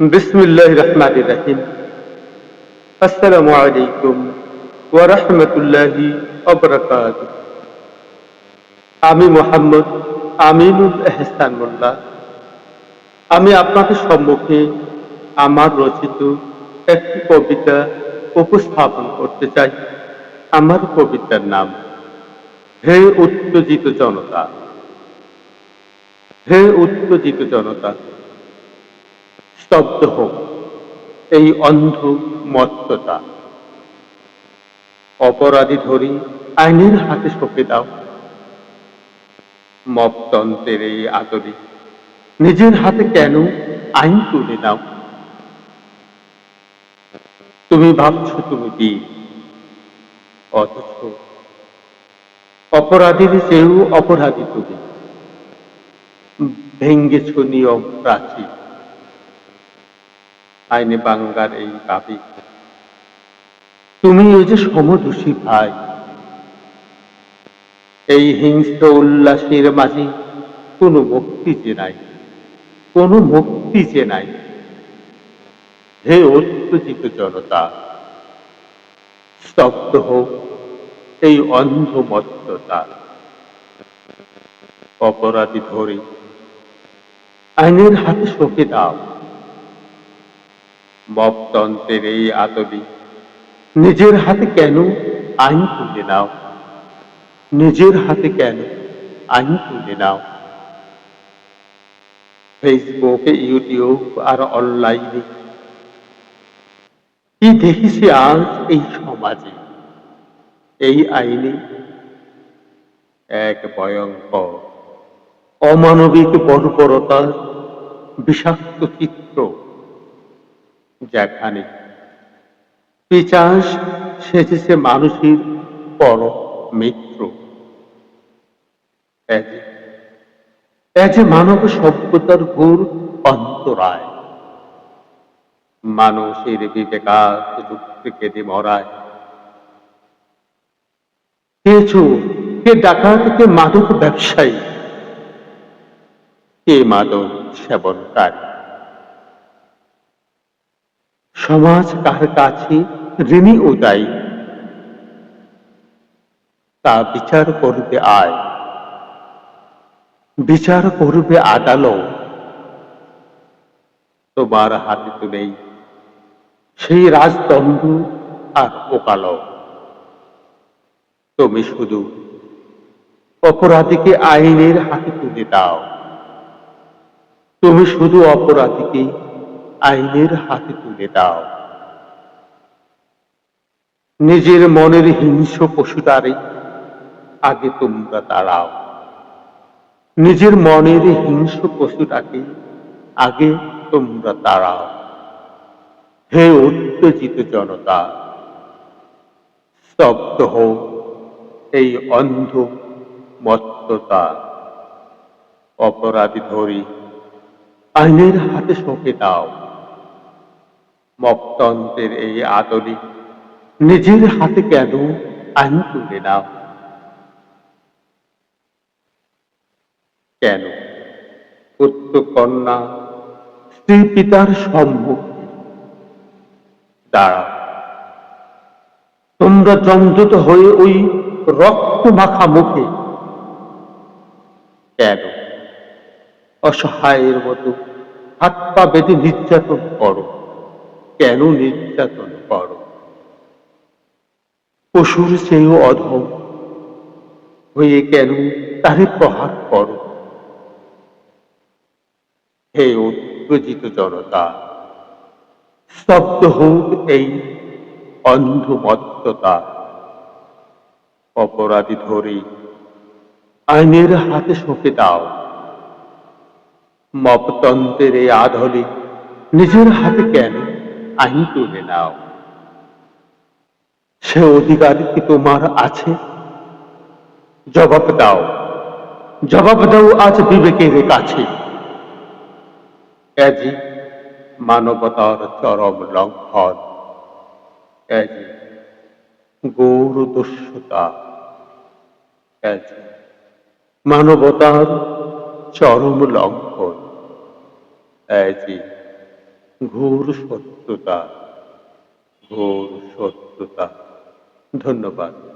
বিসমিল্লাহির রহমানির রহিম। আসসালামু আলাইকুম ওয়া রাহমাতুল্লাহি ওয়া বারাকাতুহু। আমি মোহাম্মদ আমিনুল এহসান মোল্লা। আমি আপনাদের সম্মুখে আমার রচিত একটি কবিতা উপস্থাপন করতে চাই। আমার কবিতার নাম হে উত্তেজিত জনতা। হে উত্তেজিত জনতা, স্তব্ধ হোক এই অন্ধ মত্ততা। অপরাধী ধরি আইনের হাতে সঁপে দাও। মপতন্ত্রের এই আদরে নিজের হাতে কেন আইন তুলে নাও। তুমি ভাবছো তুমি বীর, অথচ অপরাধীর চেয়েও অপরাধী তুমি। ভেঙ্গেছ নিয়ম প্রাচীর, আইনে বাঙ্গার এই দাবি। তুমি ওই যে সমদোষী ভাই, এই হিংস্র উল্লাসের মাঝে কোনো মুক্তি যে নাই, কোনো মুক্তি যে নাই। হে উত্তেজিত জনতা, স্তব্ধ হোক এই অন্ধ মত্ততা। অপরাধী ধরে আইনের হাতে সঁপে দাও। মপতন্ত্রের এই আদলে নিজের হাতে কেন আইন তুলে নাও। নিজের হাতে কেন আইন তুলে নাও। ফেসবুক, ইউটিউব আর অনলাইনে কি দেখেছি আজ এই সমাজে, এই আইনে এক ভয়ঙ্কর অমানবিক বর্বরতার বিষাক্ত চিত্র, যেখানে পিশাচ সেজেছে মানুষের পরম মিত্র। যে মানব সভ্যতার ঘোর অন্তরায়, মানুষের বিবেকাত যুক্তি কেঁদে মরায়। কে চোর, কে ডাকাত, কে মাদক ব্যবসায়ী, কে মাদক সেবনকারী। সমাজ কার কাছে ঋণী ও দায়ী, তা বিচার করবে আয়, বিচার করবে আদালত। তোমার হাতে তো নেই সেই রাজদণ্ড আর ওকালত। তুমি শুধু অপরাধীকে আইনের হাতে তুলে দাও। তুমি শুধু অপরাধীকে আইনের হাতে তুলে দাও। নিজের মনের হিংস্র পশুটারে আগে তোমরা তাড়াও। নিজের মনের হিংস্র পশুটাকে আগে তোমরা তাড়াও। হে উত্তেজিত জনতা, স্তব্ধ হোক এই অন্ধ মত্ততা। অপরাধী ধরি আইনের হাতে সঁপে দাও। মপতন্ত্রের এই আদলে নিজের হাতে কেন আইন তুলে নাও। কেন পুত্র কন্যা স্ত্রী পিতার সম্মুখে দাঁড়াও। তোমরা জঞ্জত হয়ে ওই রক্ত মাখা মুখে কেন অসহায়ের মতো হাত পা বেঁধে নির্যাতন করো। কেন নির্যাতন করো। পশুর চেয়েও অধম হয়ে কেন তারে প্রহার করো। হে উত্তেজিত জনতা, স্তব্ধ হোক এই অন্ধ মত্ততা। অপরাধী ধরে আইনের হাতে সঁপে দাও। মপতন্ত্রের এই আধলে নিজের হাতে কেন আইন তুলে নাও। সে অধিকার কি তোমার আছে? জবাব দাও, জবাব দাও আজ বিবেকের কাছে। এজি মানবতার চরম লঙ্ঘন, এজি গৌর দস্যুতা, এজি মানবতার চরম লঙ্ঘন, এজি ঘোর সত্যতা, ঘোর সত্যতা। ধন্যবাদ।